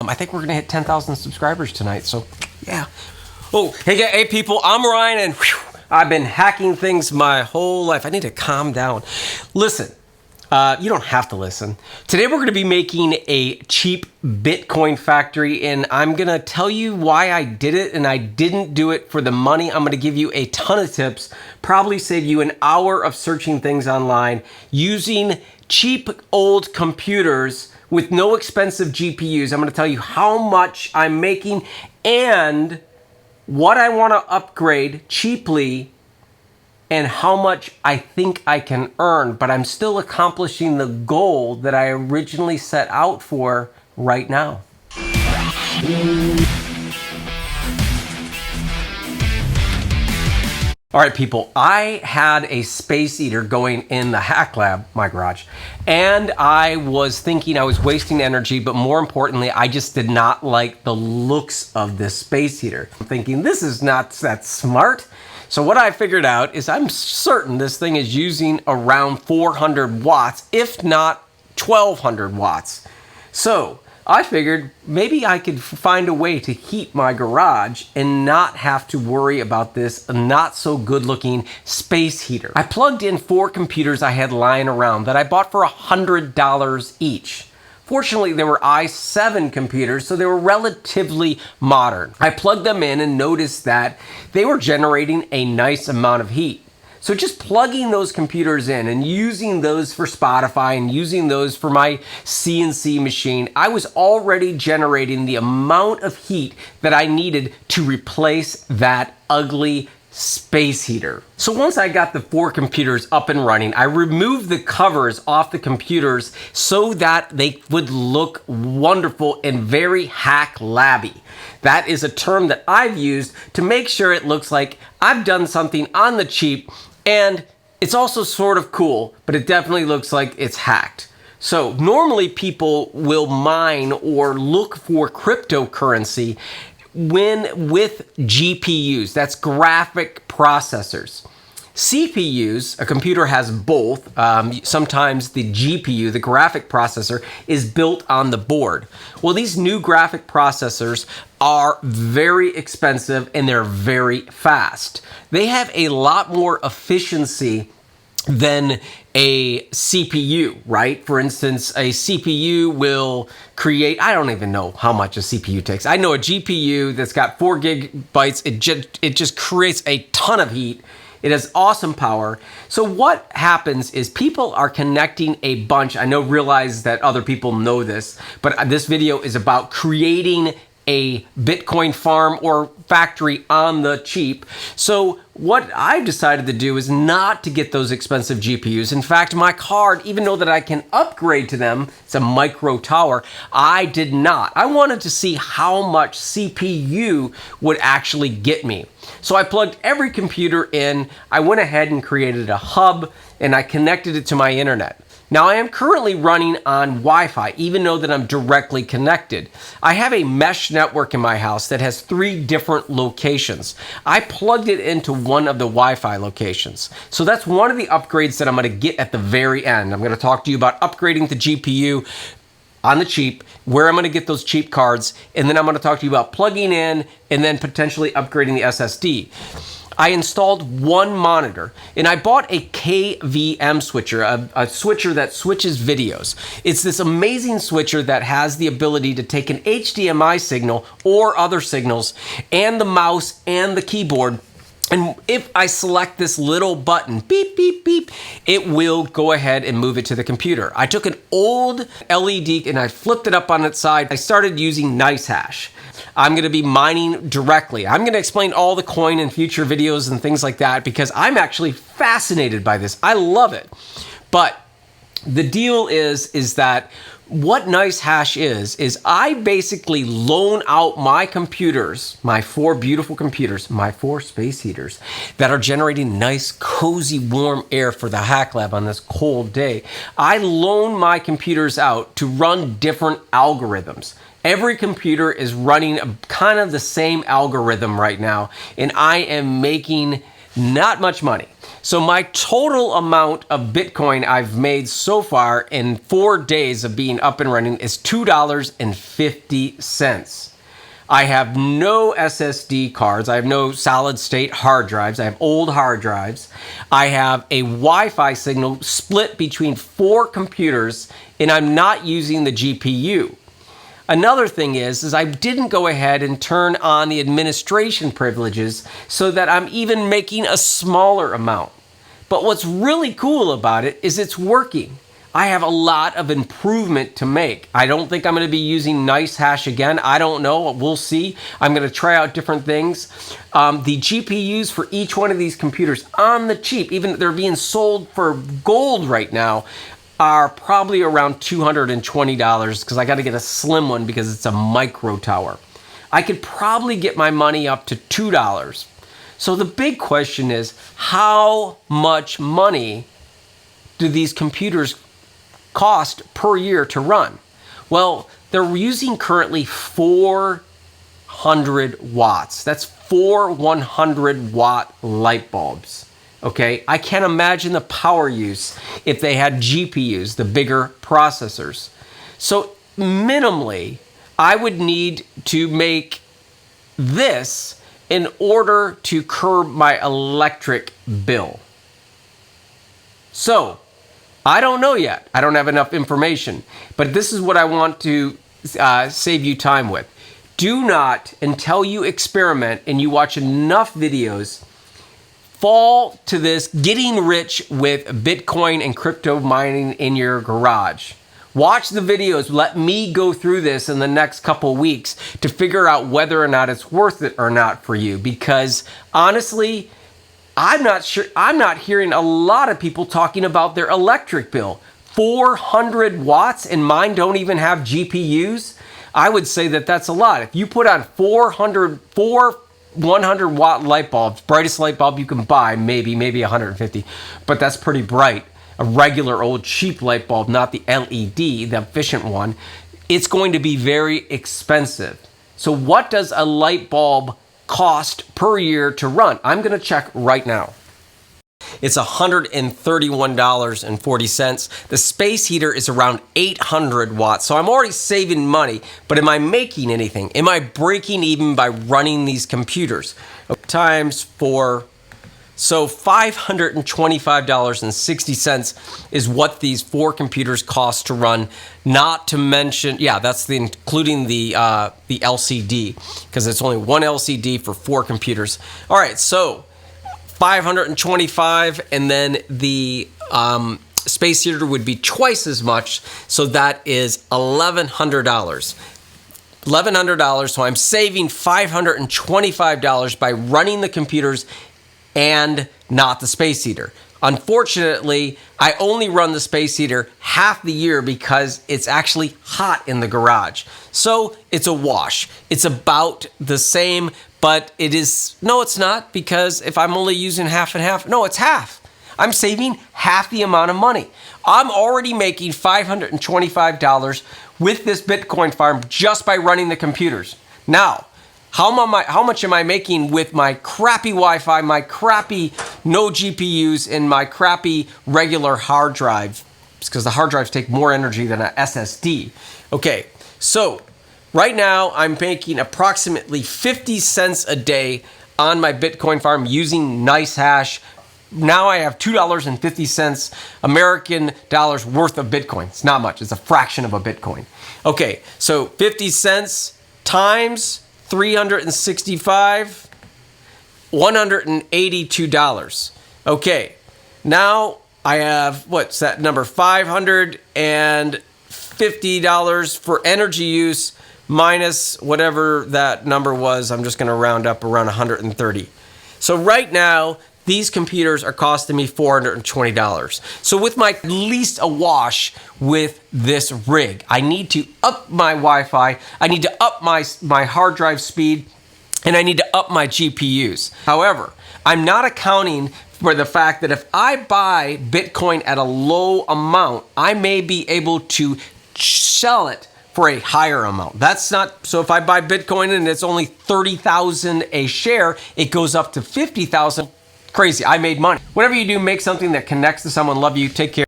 I think we're gonna hit 10,000 subscribers tonight, so yeah. Oh, hey people, I'm Ryan, and I've been hacking things my whole life. I need to calm down. Listen, you don't have to listen. Today we're gonna be making a cheap Bitcoin factory, and I'm gonna tell you why I did it, and I didn't do it for the money. I'm gonna give you a ton of tips, probably save you an hour of searching things online using cheap old computers with no expensive GPUs. I'm gonna tell you how much I'm making and what I want to upgrade cheaply and how much I think I can earn, but I'm still accomplishing the goal that I originally set out for right now. All right, people, I had a space eater going in the hack lab, my garage, and I was thinking I was wasting energy, but more importantly, I just did not like the looks of this space heater. I'm thinking, this is not that smart. So what I figured out is I'm certain this thing is using around 400 watts, if not 1,200 watts. So I figured maybe I could find a way to heat my garage and not have to worry about this not so good looking space heater. I plugged in 4 computers I had lying around that I bought for $100 each. Fortunately, they were i7 computers, so they were relatively modern. I plugged them in and noticed that they were generating a nice amount of heat. So just plugging those computers in and using those for Spotify and using those for my CNC machine, I was already generating the amount of heat that I needed to replace that ugly space heater. So once I got the 4 computers up and running, I removed the covers off the computers so that they would look wonderful and very hack labby. That is a term that I've used to make sure it looks like I've done something on the cheap, and it's also sort of cool, but it definitely looks like it's hacked. So normally people will mine or look for cryptocurrency when with GPUs, that's graphic processors. CPUs, a computer has both. Sometimes the GPU, the graphic processor, is built on the board. Well, these new graphic processors are very expensive and they're very fast. They have a lot more efficiency than a CPU, right? For instance, a CPU will create, I don't even know how much a CPU takes. I know a GPU that's got 4 gigabytes, it just creates a ton of heat. It has awesome power. So what happens is people are connecting a bunch. I realize that other people know this, but this video is about creating a Bitcoin farm or factory on the cheap. So what I've decided to do is not to get those expensive GPUs. In fact, my card, even though that I can upgrade to them, it's a micro tower, I did not. I wanted to see how much CPU would actually get me. So I plugged every computer in, I went ahead and created a hub, and I connected it to my internet. Now I am currently running on Wi-Fi, even though that I'm directly connected. I have a mesh network in my house that has 3 different locations. I plugged it into one of the Wi-Fi locations. So that's one of the upgrades that I'm gonna get at the very end. I'm gonna talk to you about upgrading the GPU on the cheap, where I'm gonna get those cheap cards, and then I'm gonna talk to you about plugging in and then potentially upgrading the SSD. I installed 1 monitor, and I bought a KVM switcher, a switcher that switches videos. It's this amazing switcher that has the ability to take an HDMI signal or other signals and the mouse and the keyboard, and if I select this little button, beep, beep, beep, it will go ahead and move it to the computer. I took an old LED and I flipped it up on its side. I started using NiceHash. I'm gonna be mining directly. I'm gonna explain all the coin in future videos and things like that because I'm actually fascinated by this. I love it. But the deal is that what NiceHash is I basically loan out my computers, my 4 beautiful computers, my 4 space heaters that are generating nice, cozy, warm air for the hack lab on this cold day. I loan my computers out to run different algorithms. Every computer is running kind of the same algorithm right now, and I am making Not much money. So my total amount of Bitcoin I've made so far in 4 days of being up and running is $2.50. I have no SSD cards. I have no solid state hard drives. I have old hard drives. I have a Wi-Fi signal split between 4 computers, and I'm not using the GPU. Another thing is I didn't go ahead and turn on the administration privileges so that I'm even making a smaller amount. But what's really cool about it is it's working. I have a lot of improvement to make. I don't think I'm going to be using NiceHash again. I don't know. We'll see. I'm going to try out different things. The GPUs for each one of these computers on the cheap, even they're being sold for gold right now, are probably around $220 because I got to get a slim one because it's a micro tower. I could probably get my money up to $2. So the big question is, how much money do these computers cost per year to run? Well, they're using currently 400 watts. That's 4 100-watt light bulbs. Okay, I can't imagine the power use if they had GPUs, the bigger processors. So minimally, I would need to make this in order to curb my electric bill. So I don't know yet. I don't have enough information, but this is what I want to save you time with. Do not, until you experiment and you watch enough videos, fall to this getting rich with Bitcoin and crypto mining in your garage. Watch the videos. Let me go through this in the next couple weeks to figure out whether or not it's worth it or not for you. Because honestly, I'm not sure. I'm not hearing a lot of people talking about their electric bill. 400 watts and mine don't even have GPUs. I would say that that's a lot. If you put on 4 100-watt light bulbs, brightest light bulb you can buy, maybe 150, but that's pretty bright. A regular old cheap light bulb, not the LED, the efficient one, it's going to be very expensive. So what does a light bulb cost per year to run? I'm going to check right now. It's $131.40. The space heater is around 800 watts. So I'm already saving money, but am I making anything? Am I breaking even by running these computers? Times 4. So $525.60 is what these 4 computers cost to run. Not to mention, yeah, that's including the LCD, because it's only one LCD for 4 computers. All right, so 525, and then the space heater would be twice as much, so that is $1,100. $1,100, so I'm saving $525 by running the computers and not the space heater. Unfortunately, I only run the space heater half the year because it's actually hot in the garage. So it's a wash. It's about the same, but it is, no, it's not, because if I'm only using half and half, no, it's half. I'm saving half the amount of money. I'm already making $525 with this Bitcoin farm just by running the computers. Now, how much am I making with my crappy Wi-Fi, my crappy no GPUs, and my crappy regular hard drive? Because the hard drives take more energy than an SSD. Okay, so right now I'm making approximately 50 cents a day on my Bitcoin farm using NiceHash. Now I have $2.50 American dollars worth of Bitcoin. It's not much. It's a fraction of a Bitcoin. Okay, so 50 cents times 365, $182. Okay, now I have, what's that number? $550 for energy use minus whatever that number was. I'm just going to round up around 130. So right now, these computers are costing me $420. So with my at least a wash with this rig, I need to up my Wi-Fi, I need to up my hard drive speed, and I need to up my GPUs. However, I'm not accounting for the fact that if I buy Bitcoin at a low amount, I may be able to sell it for a higher amount. That's not, so if I buy Bitcoin and it's only 30,000 a share, it goes up to 50,000. crazy. I made money. Whatever you do, make something that connects to someone. Love you. Take care.